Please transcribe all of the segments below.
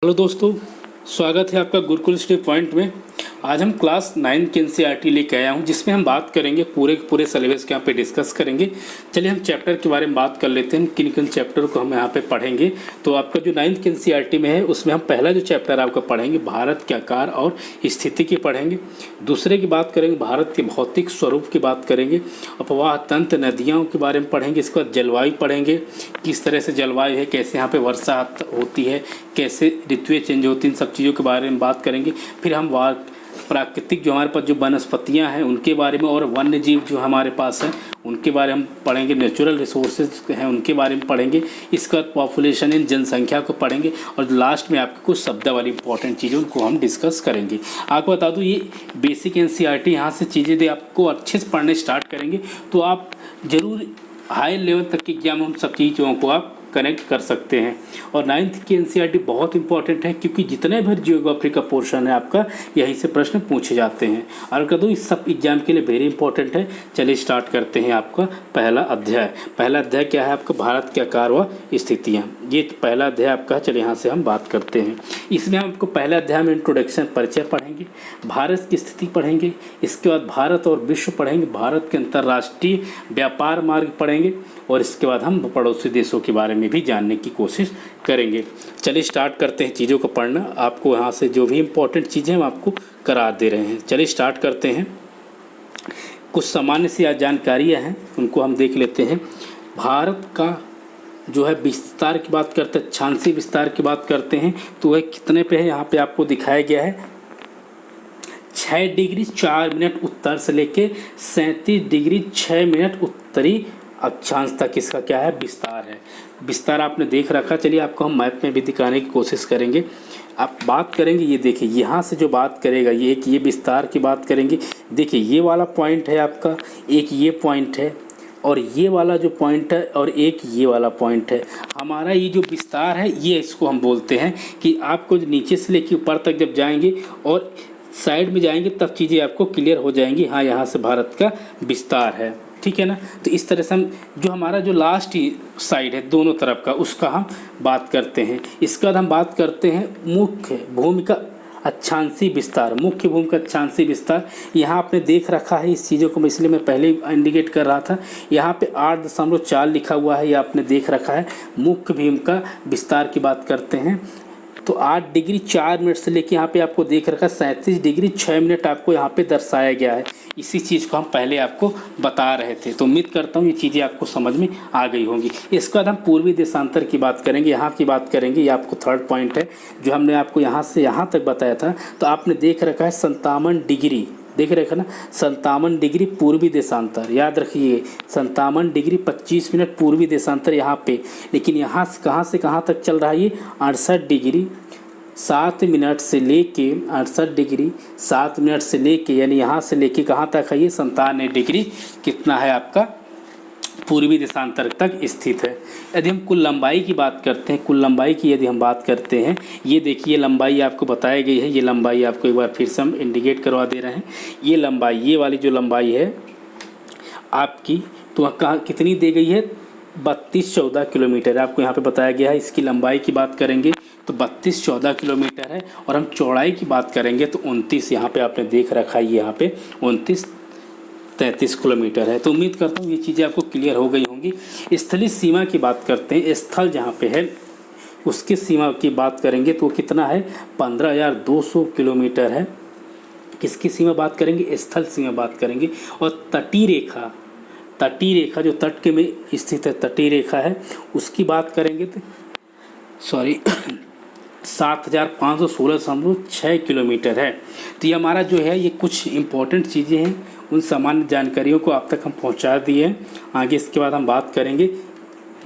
Hello दोस्तों, स्वागत है आपका गुरुकुल स्टडी पॉइंट में। आज हम क्लास 9 के एनसीईआरटी लेके आया हूँ, जिसमें हम बात करेंगे पूरे सिलेबस के यहाँ पे डिस्कस करेंगे। चलिए हम चैप्टर के बारे में बात कर लेते हैं, किन किन चैप्टर को हम यहाँ पे पढ़ेंगे। तो आपका जो 9th के एनसीईआरटी में है, उसमें हम पहला जो चैप्टर आपका पढ़ेंगे भारत के आकार और स्थिति की पढ़ेंगे। दूसरे की बात करेंगे भारत के भौतिक स्वरूप की बात करेंगे, अपवाह तंत्र नदियों के बारे में पढ़ेंगे। इसके बाद जलवायु पढ़ेंगे, किस तरह से जलवायु है, कैसे यहाँ पे वर्षा होती है, कैसे ऋतुएं चेंज होती हैं, इन सब चीज़ों के बारे में बात करेंगे। फिर हम प्राकृतिक जो हमारे पास जो वनस्पतियाँ हैं उनके बारे में, और वन्य जीव जो हमारे पास हैं उनके बारे में पढ़ेंगे। नेचुरल रिसोर्सेज हैं उनके बारे में पढ़ेंगे। इसके बाद पॉपुलेशन इन जनसंख्या को पढ़ेंगे, और लास्ट में आपको कुछ शब्द वाली इंपॉर्टेंट चीज़ें उनको हम डिस्कस करेंगे। आपको बता दूँ, ये बेसिक एनसीईआरटी यहाँ से चीज़ें दे आपको अच्छे से पढ़ने स्टार्ट करेंगे तो आप ज़रूर हाई लेवल तक की एग्जाम हम सब चीज़ों को आप कनेक्ट कर सकते हैं। और 9th की एनसीईआरटी बहुत इंपॉर्टेंट है, क्योंकि जितने भी जियोग्राफी का पोर्शन है आपका, यहीं से प्रश्न पूछे जाते हैं। और कर दो, इस सब एग्जाम के लिए वेरी इंपॉर्टेंट है। चलिए स्टार्ट करते हैं। आपका पहला अध्याय क्या है? आपका भारत के आकार व स्थितियाँ, ये पहला अध्याय आपका है। चलिए यहाँ से हम बात करते हैं। इसमें हम आपको पहले अध्याय में इंट्रोडक्शन परिचय पढ़ेंगे, भारत की स्थिति पढ़ेंगे, इसके बाद भारत और विश्व पढ़ेंगे, भारत के अंतर्राष्ट्रीय व्यापार मार्ग पढ़ेंगे, और इसके बाद हम पड़ोसी देशों के बारे में भी जानने की कोशिश करेंगे। चलिए स्टार्ट करते हैं चीज़ों को पढ़ना। आपको यहाँ से जो भी इम्पोर्टेंट चीज़ें हम आपको करा दे रहे हैं। चलिए स्टार्ट करते हैं। कुछ सामान्य सी जानकारियाँ हैं, उनको हम देख लेते हैं। भारत का जो है विस्तार की बात करते हैं, अक्षांशीय विस्तार की बात करते हैं, तो वह कितने पे है? यहाँ पे आपको दिखाया गया है 6 डिग्री 4 मिनट उत्तर से लेके 37 डिग्री 6 मिनट उत्तरी अक्षांश तक इसका क्या है? विस्तार है। विस्तार आपने देख रखा। चलिए आपको हम मैप में भी दिखाने की कोशिश करेंगे। आप बात करेंगे, ये देखिए यहाँ से जो बात करेगा, ये विस्तार की बात करेंगे। देखिए ये वाला पॉइंट है आपका, एक ये पॉइंट है, और ये वाला जो पॉइंट है, और एक ये वाला पॉइंट है। हमारा ये जो विस्तार है, ये इसको हम बोलते हैं कि आपको नीचे से लेकर ऊपर तक जब जाएंगे और साइड में जाएंगे, तब चीज़ें आपको क्लियर हो जाएंगी। हाँ, यहाँ से भारत का विस्तार है, ठीक है ना। तो इस तरह से हम जो हमारा जो लास्ट साइड है दोनों तरफ का, उसका हम बात करते हैं। इसके बाद हम बात करते हैं मुख्य भूमि का अक्षांशीय विस्तार। मुख्य भूमि का अक्षांशीय विस्तार यहाँ आपने देख रखा है। इस चीज़ों को इसलिए मैं पहले इंडिकेट कर रहा था। यहाँ पे 8.4 लिखा हुआ है, ये आपने देख रखा है। मुख्य भूमि का विस्तार की बात करते हैं तो 8 डिग्री 4 मिनट से लेके यहाँ पे आपको देख रखा है 37 डिग्री 6 मिनट आपको यहाँ पे दर्शाया गया है। इसी चीज़ को हम पहले आपको बता रहे थे। तो उम्मीद करता हूँ ये चीज़ें आपको समझ में आ गई होंगी। इसके बाद हम पूर्वी देशांतर की बात करेंगे, यहाँ की बात करेंगे। ये आपको थर्ड पॉइंट है जो हमने आपको यहाँ से यहाँ तक बताया था। तो आपने देख रखा है 57 डिग्री, देख रहे ना, 57 डिग्री पूर्वी देशांतर। याद रखिए 57 डिग्री 25 मिनट पूर्वी देशांतर यहाँ पे। लेकिन यहाँ से कहाँ तक चल रहा है? ये 68 डिग्री 7 मिनट से लेके 68 डिग्री 7 मिनट से लेके, यानी यहाँ से लेके कहाँ तक है? ये 97 डिग्री कितना है आपका? पूर्वी देशांतर तक स्थित है। यदि हम कुल लंबाई की बात करते हैं, कुल लंबाई की यदि हम बात करते हैं, ये देखिए लंबाई आपको बताई गई है। ये लंबाई आपको एक बार फिर से हम इंडिकेट करवा दे रहे हैं। ये लंबाई, ये वाली जो लंबाई है आपकी, तो कहाँ कितनी दी गई है? 32-14 किलोमीटर आपको यहाँ पे बताया गया है। इसकी लंबाई की बात करेंगे तो 32-14 किलोमीटर है। और हम चौड़ाई की बात करेंगे तो 29, यहाँ पे आपने देख रखा है, यहाँ पे 29-33 किलोमीटर है। तो उम्मीद करता हूँ ये चीज़ें आपको क्लियर हो गई होंगी। स्थलीय सीमा की बात करते हैं, स्थल जहाँ पे है उसकी सीमा की बात करेंगे तो कितना है? 15,200 किलोमीटर है। किसकी सीमा बात करेंगे? स्थल सीमा बात करेंगे। और तटीय रेखा जो तट के में स्थित है, तटीय रेखा है, उसकी बात करेंगे तो 7,516.6 किलोमीटर है। तो ये हमारा जो है, ये कुछ इम्पोर्टेंट चीज़ें हैं, उन सामान्य जानकारियों को आप तक हम पहुंचा दिए हैं। आगे इसके बाद हम बात करेंगे।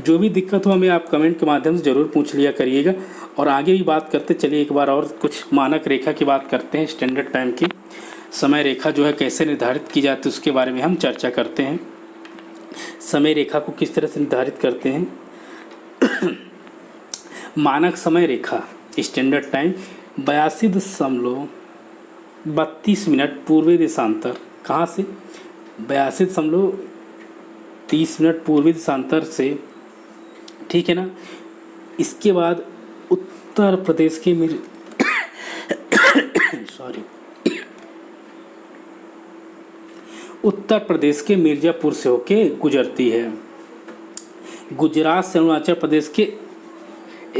जो भी दिक्कत हो हमें आप कमेंट के माध्यम से ज़रूर पूछ लिया करिएगा। और आगे भी बात करते चलिए, एक बार और कुछ मानक रेखा की बात करते हैं। स्टैंडर्ड टाइम की समय रेखा जो है कैसे निर्धारित की जाती है, उसके बारे में हम चर्चा करते हैं। समय रेखा को किस तरह से निर्धारित करते हैं? मानक समय रेखा स्टैंडर्ड टाइम 82.32 मिनट पूर्वी देशांतर। कहाँ से? 82.30 मिनट पूर्वी देशांतर से, ठीक है ना। इसके बाद उत्तर प्रदेश की सॉरी उत्तर प्रदेश के मिर्ज़ापुर से होके गुजरती है। गुजरात से अरुणाचल प्रदेश के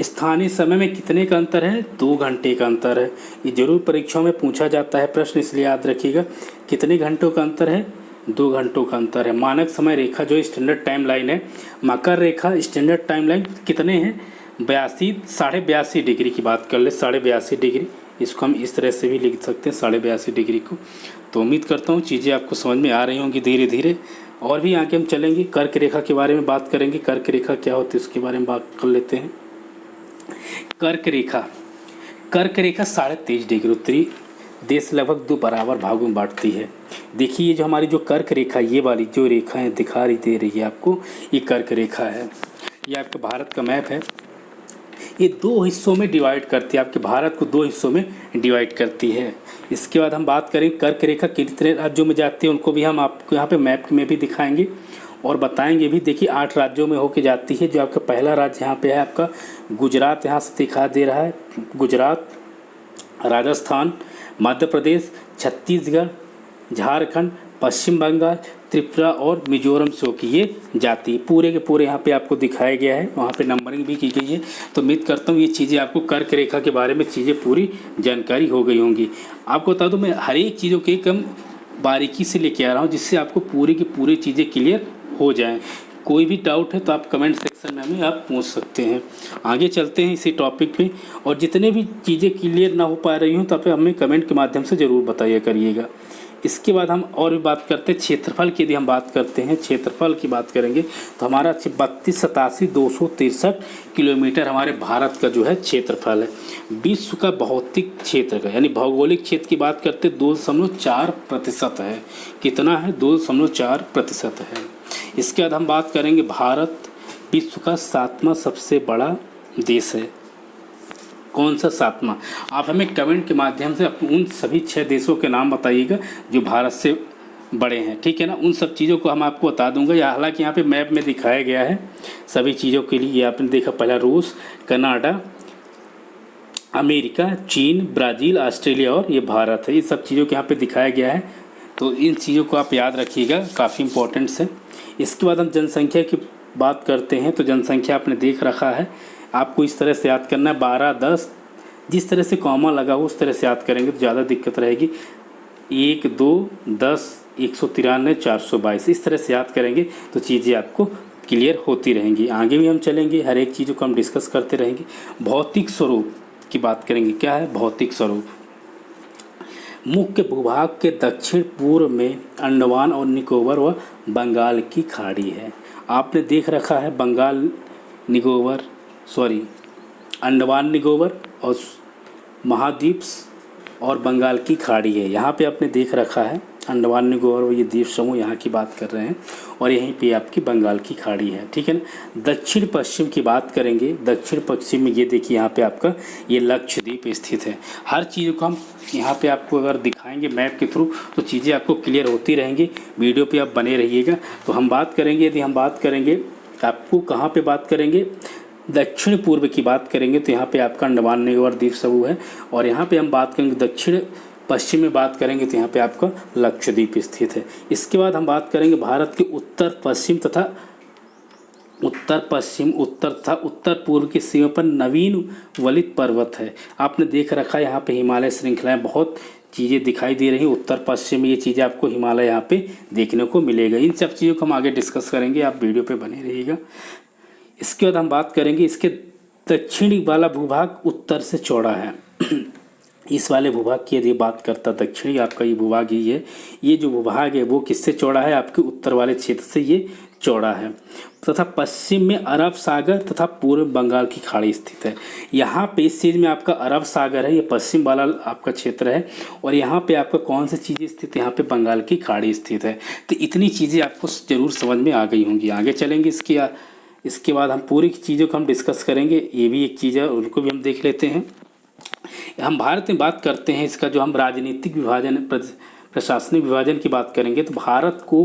स्थानीय समय में कितने का अंतर है? 2 घंटे का अंतर है। ये जरूर परीक्षाओं में पूछा जाता है प्रश्न, इसलिए याद रखिएगा। कितने घंटों का अंतर है? 2 घंटों का अंतर है। मानक समय रेखा जो स्टैंडर्ड टाइम लाइन है, मकर रेखा स्टैंडर्ड टाइम लाइन कितने हैं? 82 डिग्री की बात कर ले, 82 डिग्री। इसको हम इस तरह से भी लिख सकते हैं 82 डिग्री को। तो उम्मीद करता हूँ चीज़ें आपको समझ में आ रही होंगी धीरे धीरे। और भी आगे हम चलेंगे, कर्क रेखा के बारे में बात करेंगे। कर्क रेखा क्या होती है उसके बारे में बात कर लेते हैं। कर्क रेखा 23.5 डिग्री उत्तरी देश लगभग 2 बराबर भागों में बांटती है। देखिए ये जो हमारी जो कर्क रेखा, ये वाली जो रेखा है दिखा रही दे रही है आपको, ये कर्क रेखा है। ये आपके भारत का मैप है। ये 2 हिस्सों में डिवाइड करती है, आपके भारत को 2 हिस्सों में डिवाइड करती है। इसके बाद हम बात करें कर्क रेखा कितने राज्यों में जाती है, उनको भी हम आपको यहाँ पे मैप में भी दिखाएंगे और बताएंगे भी। देखिए 8 राज्यों में होके जाती है। जो आपका पहला राज्य यहाँ पे है आपका गुजरात, यहाँ से दिखा दे रहा है। गुजरात, राजस्थान, मध्य प्रदेश, छत्तीसगढ़, झारखंड, पश्चिम बंगाल, त्रिपुरा और मिजोरम से होकर ये जाती है। पूरे के पूरे यहाँ पे आपको दिखाया गया है, वहाँ पे नंबरिंग भी की गई है। तो उम्मीद करता हूँ ये चीज़ें आपको कर्क रेखा के बारे में चीज़ें पूरी जानकारी हो गई होंगी। आपको बता दूँ मैं हर एक चीज़ों के कम बारीकी से लेके आ रहा हूँ, जिससे आपको पूरी की पूरी चीज़ें क्लियर हो जाएँ। कोई भी डाउट है तो आप कमेंट सेक्शन में हमें आप पूछ सकते हैं। आगे चलते हैं इसी टॉपिक पे, और जितने भी चीज़ें क्लियर ना हो पा रही हूँ तो आप हमें कमेंट के माध्यम से ज़रूर बताइए करिएगा। इसके बाद हम और भी बात करते हैं क्षेत्रफल की। यदि हम बात करते हैं क्षेत्रफल की बात करेंगे तो हमारा 32,87,263 किलोमीटर हमारे भारत का जो है क्षेत्रफल है। विश्व का भौतिक क्षेत्र का यानी भौगोलिक क्षेत्र की बात करते 2.4% है। कितना है? 2.4% है। इसके बाद हम बात करेंगे भारत विश्व का 7वां सबसे बड़ा देश है। कौन सा 7वां? आप हमें कमेंट के माध्यम से उन सभी 6 देशों के नाम बताइएगा जो भारत से बड़े हैं, ठीक है ना। उन सब चीज़ों को हम आपको बता दूंगा। या हालांकि यहाँ पे मैप में दिखाया गया है सभी चीज़ों के लिए। ये आपने देखा, पहला रूस, कनाडा, अमेरिका, चीन, ब्राज़ील, ऑस्ट्रेलिया और ये भारत है। ये सब चीज़ों के यहाँ पे दिखाया गया है। तो इन चीज़ों को आप याद रखिएगा, काफ़ी इंपॉर्टेंट्स है। इसके बाद हम जनसंख्या की बात करते हैं। तो जनसंख्या आपने देख रखा है, आपको इस तरह से याद करना है 12, 10, जिस तरह से कॉमा लगा हो उस तरह से याद करेंगे तो ज़्यादा दिक्कत रहेगी। 1, 2, 10, 193, 422 इस तरह से याद करेंगे तो चीज़ें आपको क्लियर होती रहेंगी। आगे भी हम चलेंगे, हर एक चीज़ों को हम डिस्कस करते रहेंगे। भौतिक स्वरूप की बात करेंगे। क्या है भौतिक स्वरूप? मुख्य भूभाग के दक्षिण पूर्व में अंडमान और निकोबार व बंगाल की खाड़ी है। आपने देख रखा है अंडमान निकोबार और महाद्वीप और बंगाल की खाड़ी है। यहाँ पे आपने देख रखा है अंडमान निकोबार ये द्वीप समूह यहाँ की बात कर रहे हैं, और यहीं पे आपकी बंगाल की खाड़ी है, ठीक है ना। दक्षिण पश्चिम की बात करेंगे। दक्षिण पश्चिम में ये देखिए यहाँ पे आपका ये लक्षद्वीप स्थित है। हर चीज़ को हम यहाँ पे आपको अगर दिखाएंगे मैप के थ्रू तो चीज़ें आपको क्लियर होती रहेंगी। वीडियो पे आप बने रहिएगा। तो हम बात करेंगे, यदि हम बात करेंगे आपको कहाँ पे बात करेंगे, दक्षिण पूर्व की बात करेंगे तो यहाँ पे आपका अंडमान निकोबार द्वीप समूह है। और यहाँ पे हम बात करेंगे दक्षिण पश्चिम में बात करेंगे तो यहाँ पे आपका लक्षद्वीप स्थित है। इसके बाद हम बात करेंगे भारत के उत्तर पश्चिम तथा उत्तर पूर्व की सीमा पर नवीन वलित पर्वत है। आपने देख रखा है यहाँ पे हिमालय श्रृंखलाएं बहुत चीज़ें दिखाई दे रही हैं। उत्तर पश्चिम में ये चीज़ें आपको हिमालय यहाँ पे देखने को मिलेगा। इन सब चीज़ों को हम आगे डिस्कस करेंगे, आप वीडियो पे बने रहिएगा। इसके बाद हम बात करेंगे इसके दक्षिणी वाला भूभाग उत्तर से चौड़ा है। इस वाले भूभाग की यदि बात करता दक्षिणी आपका ये भूभाग ही है। ये जो भूभाग है वो किससे चौड़ा है? आपके उत्तर वाले क्षेत्र से ये चौड़ा है। तथा पश्चिम में अरब सागर तथा पूर्व बंगाल की खाड़ी स्थित है। यहाँ पे इस चीज़ में आपका अरब सागर है, ये पश्चिम वाला आपका क्षेत्र है। और यहाँ पे आपका कौन सी चीज़ें स्थित है? यहाँ पे बंगाल की खाड़ी स्थित है। तो इतनी चीज़ें आपको ज़रूर समझ में आ गई होंगी। आगे चलेंगे इसके बाद हम पूरी चीज़ों को हम डिस्कस करेंगे। ये भी एक चीज़ है, उनको भी हम देख लेते हैं। हम भारत में बात करते हैं इसका जो हम राजनीतिक विभाजन प्रशासनिक विभाजन की बात करेंगे तो भारत को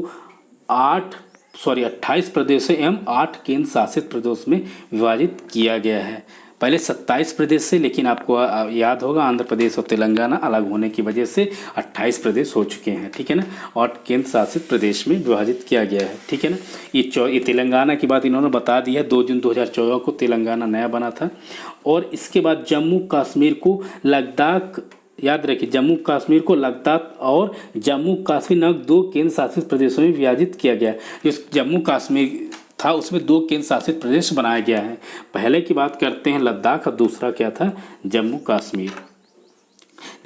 28 प्रदेशों एवं 8 केंद्र शासित प्रदेश में विभाजित किया गया है। पहले 27 प्रदेश से, लेकिन आपको याद होगा आंध्र प्रदेश और तेलंगाना अलग होने की वजह से 28 प्रदेश हो चुके हैं, ठीक है ना, और केंद्र शासित प्रदेश में विभाजित किया गया है, ठीक है ना। ये तेलंगाना की बात इन्होंने बता दी है, 2 जून 2014 को तेलंगाना नया बना था। और इसके बाद जम्मू कश्मीर को लद्दाख, याद रखिए जम्मू कश्मीर को लद्दाख और जम्मू कश्मीर नामक 2 केंद्र शासित प्रदेशों में विभाजित किया गया। जो जम्मू कश्मीर था उसमें 2 केंद्र शासित प्रदेश बनाया गया है। पहले की बात करते हैं लद्दाख और दूसरा क्या था, जम्मू कश्मीर।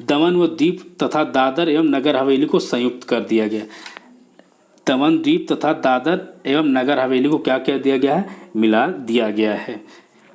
दमन व दीप तथा दादर एवं नगर हवेली को संयुक्त कर दिया गया। दमन द्वीप तथा दादर एवं नगर हवेली को क्या कह दिया गया है, मिला दिया गया है।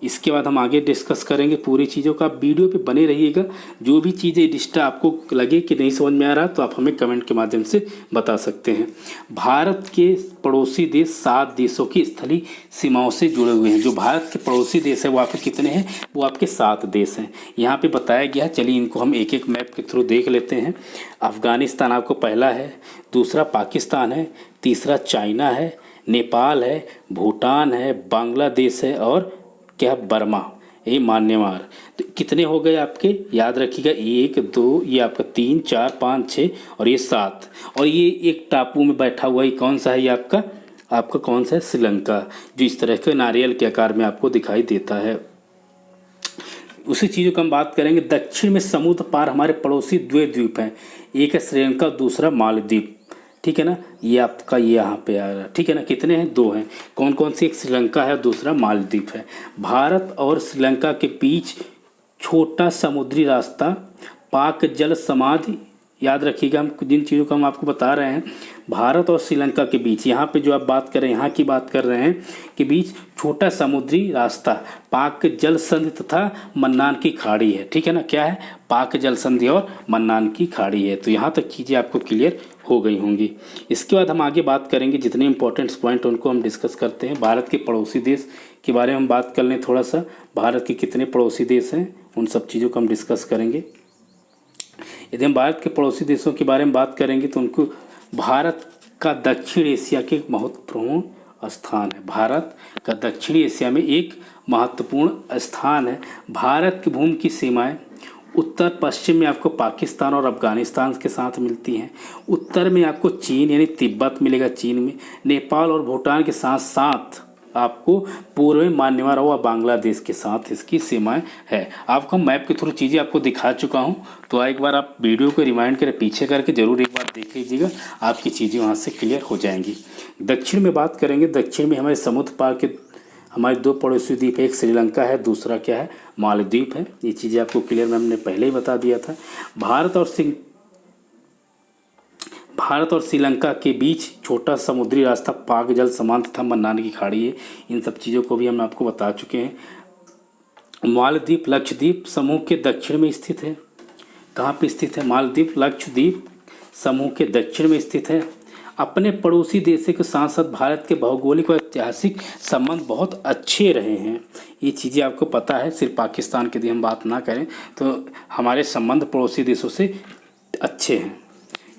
इसके बाद हम आगे डिस्कस करेंगे पूरी चीज़ों का। वीडियो पे बने रहिएगा। जो भी चीज़ें डिस्टा आपको लगे कि नहीं समझ में आ रहा तो आप हमें कमेंट के माध्यम से बता सकते हैं। भारत के पड़ोसी देश 7 देशों की स्थलीय सीमाओं से जुड़े हुए हैं। जो भारत के पड़ोसी देश है वो आपके कितने हैं, वो आपके 7 देश हैं, यहाँ पे बताया गया है। चलिए इनको हम एक एक मैप के थ्रू देख लेते हैं। अफ़गानिस्तान आपको पहला है, दूसरा पाकिस्तान है, तीसरा चाइना है, नेपाल है, भूटान है, बांग्लादेश है और क्या बर्मा, ये म्यांमार। तो कितने हो गए आपके, याद रखिएगा 1 2, ये आपका 3 4 5 6 और ये 7। और ये एक टापू में बैठा हुआ, ये कौन सा है, ये आपका कौन सा है, श्रीलंका, जो इस तरह के नारियल के आकार में आपको दिखाई देता है। उसी चीज़ों की हम बात करेंगे। दक्षिण में समुद्र पार हमारे पड़ोसी 2 द्वीप हैं, एक है श्रीलंका, दूसरा मालदीव, ठीक है ना, ये आपका ये यहाँ पे आ रहा है, ठीक है ना। कितने हैं, 2 हैं। कौन कौन से, एक श्रीलंका है, दूसरा मालदीव है। भारत और श्रीलंका के बीच छोटा समुद्री रास्ता पाक जल समाधि, याद रखिएगा हम जिन चीज़ों का हम आपको बता रहे हैं, भारत और श्रीलंका के बीच, यहाँ पे जो आप बात कर रहे हैं, यहाँ की बात कर रहे हैं के बीच छोटा समुद्री रास्ता पाक जल संधि तथा मन्नान की खाड़ी है, ठीक है ना। क्या है, पाक जल संधि और मन्नान की खाड़ी है। तो यहाँ तक चीज़ें आपको क्लियर हो गई होंगी। इसके बाद हम आगे बात करेंगे, जितने इंपॉर्टेंट पॉइंट उनको हम डिस्कस करते हैं। भारत के पड़ोसी देश के बारे में हम बात कर लें थोड़ा सा। भारत के कितने पड़ोसी देश हैं, उन सब चीज़ों को हम डिस्कस करेंगे। यदि हम भारत के पड़ोसी देशों के बारे में बात करेंगे तो उनको, भारत का दक्षिण एशिया के एक महत्वपूर्ण स्थान है। भारत का दक्षिणी एशिया में एक महत्वपूर्ण स्थान है। भारत की भूमि की सीमाएं उत्तर पश्चिम में आपको पाकिस्तान और अफगानिस्तान के साथ मिलती हैं। उत्तर में आपको चीन यानी तिब्बत मिलेगा, चीन में नेपाल और भूटान के साथ साथ आपको पूर्व में म्यांमार और बांग्लादेश के साथ इसकी सीमाएं है। आपको मैप के थ्रू चीज़ें आपको दिखा चुका हूं, तो एक बार आप वीडियो को रिमाइंड करें, पीछे करके ज़रूर एक बार देख लीजिएगा, आपकी चीज़ें वहां से क्लियर हो जाएंगी। दक्षिण में बात करेंगे। दक्षिण में हमारे समुद्र पार के हमारे 2 पड़ोसी द्वीप है, एक श्रीलंका है, दूसरा क्या है, मालदीव है। ये चीज़ें आपको क्लियर हमने पहले ही बता दिया था। भारत और श्रीलंका के बीच छोटा समुद्री रास्ता पाक जल समान तथा मन्नान की खाड़ी है। इन सब चीज़ों को भी हम आपको बता चुके हैं। मालदीव लक्षद्वीप समूह के दक्षिण में स्थित है। कहाँ पे स्थित है, मालदीव लक्षद्वीप समूह के दक्षिण में स्थित है। अपने पड़ोसी देशों के साथ साथ भारत के भौगोलिक और ऐतिहासिक संबंध बहुत अच्छे रहे हैं। ये चीज़ें आपको पता है। सिर्फ पाकिस्तान की यदि हम बात ना करें तो हमारे संबंध पड़ोसी देशों से अच्छे हैं।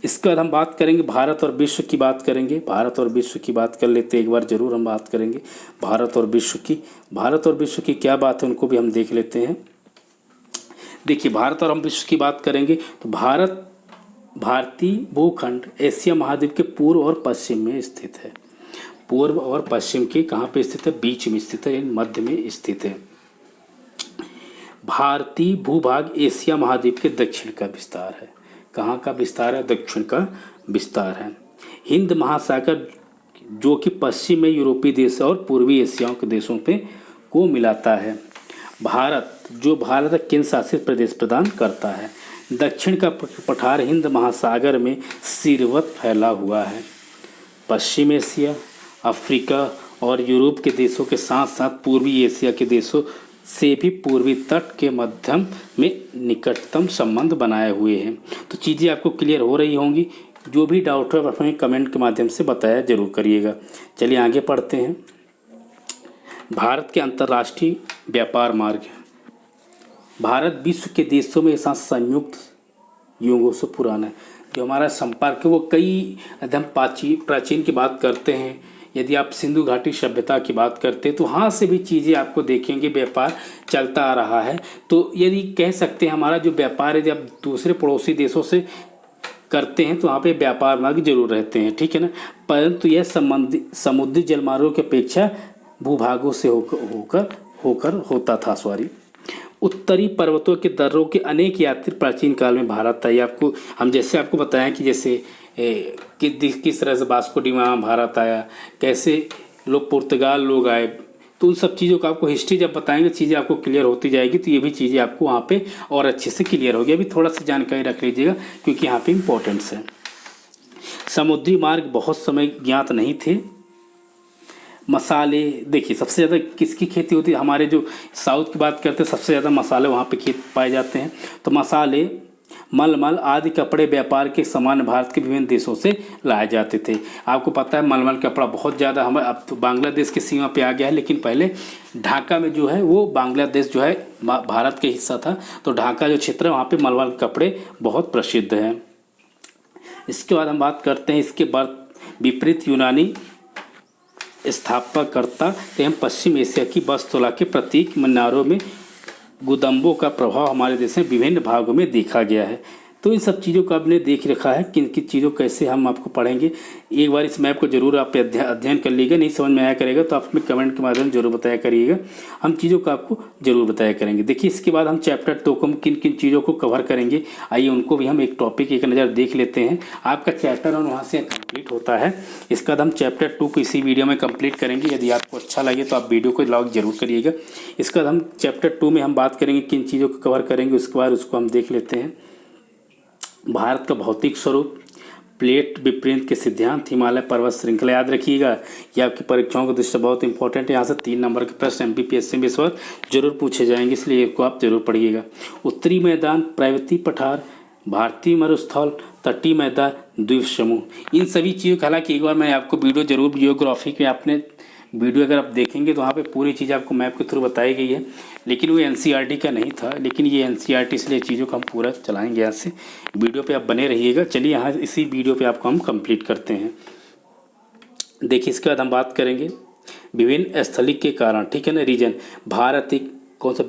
इसके बाद हम बात करेंगे भारत और विश्व की बात करेंगे। भारत और विश्व की बात कर लेते एक बार ज़रूर हम बात करेंगे भारत और विश्व की। भारत और विश्व की क्या बात है उनको भी हम देख लेते हैं। देखिए, भारत और हम विश्व की बात करेंगे तो भारतीय भूखंड एशिया महाद्वीप के पूर्व और पश्चिम में स्थित है। पूर्व और पश्चिम के कहाँ पे स्थित है, बीच में स्थित है, मध्य में स्थित है। भारतीय भूभाग एशिया महाद्वीप के दक्षिण का विस्तार है। कहाँ का विस्तार है, दक्षिण का विस्तार है। हिंद महासागर जो कि पश्चिम में यूरोपीय देश और पूर्वी एशिया के देशों पे को मिलाता है। भारत केंद्र शासित प्रदेश प्रदान करता है। दक्षिण का पठार हिंद महासागर में सिरवत फैला हुआ है। पश्चिम एशिया, अफ्रीका और यूरोप के देशों के साथ साथ पूर्वी एशिया के देशों से भी पूर्वी तट के मध्यम में निकटतम संबंध बनाए हुए हैं। तो चीज़ें आपको क्लियर हो रही होंगी। जो भी डाउट है आप हमें कमेंट के माध्यम से बताया जरूर करिएगा। चलिए आगे पढ़ते हैं। भारत के अंतर्राष्ट्रीय व्यापार मार्ग। भारत विश्व के देशों में साथ संयुक्त युगों से पुराना है। जो हमारा संपर्क है वो कई एकदम प्राचीन की बात करते हैं यदि आप सिंधु घाटी सभ्यता की बात करते तो वहाँ से भी चीज़ें आपको देखेंगे व्यापार चलता आ रहा है। तो यदि कह सकते हैं हमारा जो व्यापार है जब दूसरे पड़ोसी देशों से करते हैं तो वहाँ पे व्यापार मार्ग जरूर रहते हैं, ठीक है ना। परंतु यह समुद्री जलमार्गों की अपेक्षा भूभागों से होकर होता था। उत्तरी पर्वतों के दर्रों के अनेक यात्री प्राचीन काल में भारत आए। आपको हम जैसे आपको बताएं कि जैसे किस तरह से वास्को डी गामा भारत आया, कैसे लोग पुर्तगाल लोग आए, तो उन सब चीज़ों का आपको हिस्ट्री जब बताएंगे चीज़ें आपको क्लियर होती जाएगी। तो ये भी चीज़ें आपको वहाँ पे और अच्छे से क्लियर होगी। अभी थोड़ा सा जानकारी रख लीजिएगा क्योंकि यहाँ पे इम्पोर्टेंस है। समुद्री मार्ग बहुत समय ज्ञात नहीं थे। मसाले, देखिए सबसे ज़्यादा किसकी खेती होती है, हमारे जो साउथ की बात करते हैं सबसे ज़्यादा मसाले वहाँ पे खेत पाए जाते हैं। तो मसाले, मलमल आदि कपड़े व्यापार के सामान भारत के विभिन्न देशों से लाए जाते थे। आपको पता है मलमल कपड़ा बहुत ज़्यादा हमें अब तो बांग्लादेश की सीमा पे आ गया है, लेकिन पहले ढाका में जो है वो बांग्लादेश जो है भारत के हिस्सा था। तो ढाका जो क्षेत्र है वहाँ पे मलमल कपड़े बहुत प्रसिद्ध हैं। इसके बाद हम बात करते हैं इसके बाद विपरीत यूनानी स्थापनाकर्ता एवं पश्चिम एशिया की वास्तुकला के प्रतीक मीनारों में गुदम्बों का प्रभाव हमारे देश में विभिन्न भागों में देखा गया है। तो इन सब चीज़ों को आपने देख रखा है, किन किन चीज़ों कैसे हम आपको पढ़ेंगे। एक बार इस मैप को जरूर आप अध्ययन कर लीजिएगा। नहीं समझ में आया करेगा तो आप हमें कमेंट के माध्यम से जरूर बताया करिएगा, हम चीज़ों को आपको जरूर बताया करेंगे। देखिए इसके बाद हम चैप्टर 2 को हम किन किन चीज़ों को कवर करेंगे, आइए उनको भी हम एक टॉपिक एक नज़र देख लेते हैं। आपका चैप्टर 1 वहाँ से कंप्लीट होता है। इसके बाद हम चैप्टर 2 को इसी वीडियो में कंप्लीट करेंगे। यदि आपको अच्छा लगे तो आप वीडियो को लाइक जरूर करिएगा। इसके बाद हम चैप्टर 2 में हम बात करेंगे किन चीज़ों को कवर करेंगे, उसके बाद उसको हम देख लेते हैं। भारत का भौतिक स्वरूप, प्लेट विपरीत के सिद्धांत, हिमालय पर्वत श्रृंखला। याद रखिएगा ये आपकी परीक्षाओं की दृष्टि से बहुत इंपॉर्टेंट है। यहाँ से 3 नंबर के प्रश्न MPPSC में इस वक्त जरूर पूछे जाएंगे, इसलिए इसको आप जरूर पढ़िएगा। उत्तरी मैदान, पर्वतीय पठार, भारतीय मरुस्थल, तटीय मैदान, द्वीप समूह, इन सभी चीज़ों का, हालांकि एक बार मैं आपको वीडियो जरूर जियोग्राफी के आपने वीडियो अगर आप देखेंगे तो वहाँ पे पूरी चीज़ आपको मैप के थ्रू बताई गई है, लेकिन वो NCERT का नहीं था, लेकिन ये NCERT इसलिए चीज़ों को हम पूरा चलाएंगे। यहाँ से वीडियो पे आप बने रहिएगा। चलिए यहाँ इसी वीडियो पे आपको हम कंप्लीट करते हैं। देखिए इसके बाद हम बात करेंगे विभिन्न स्थलिक के कारण, ठीक है ना, रीजन। भारत एक कौन सा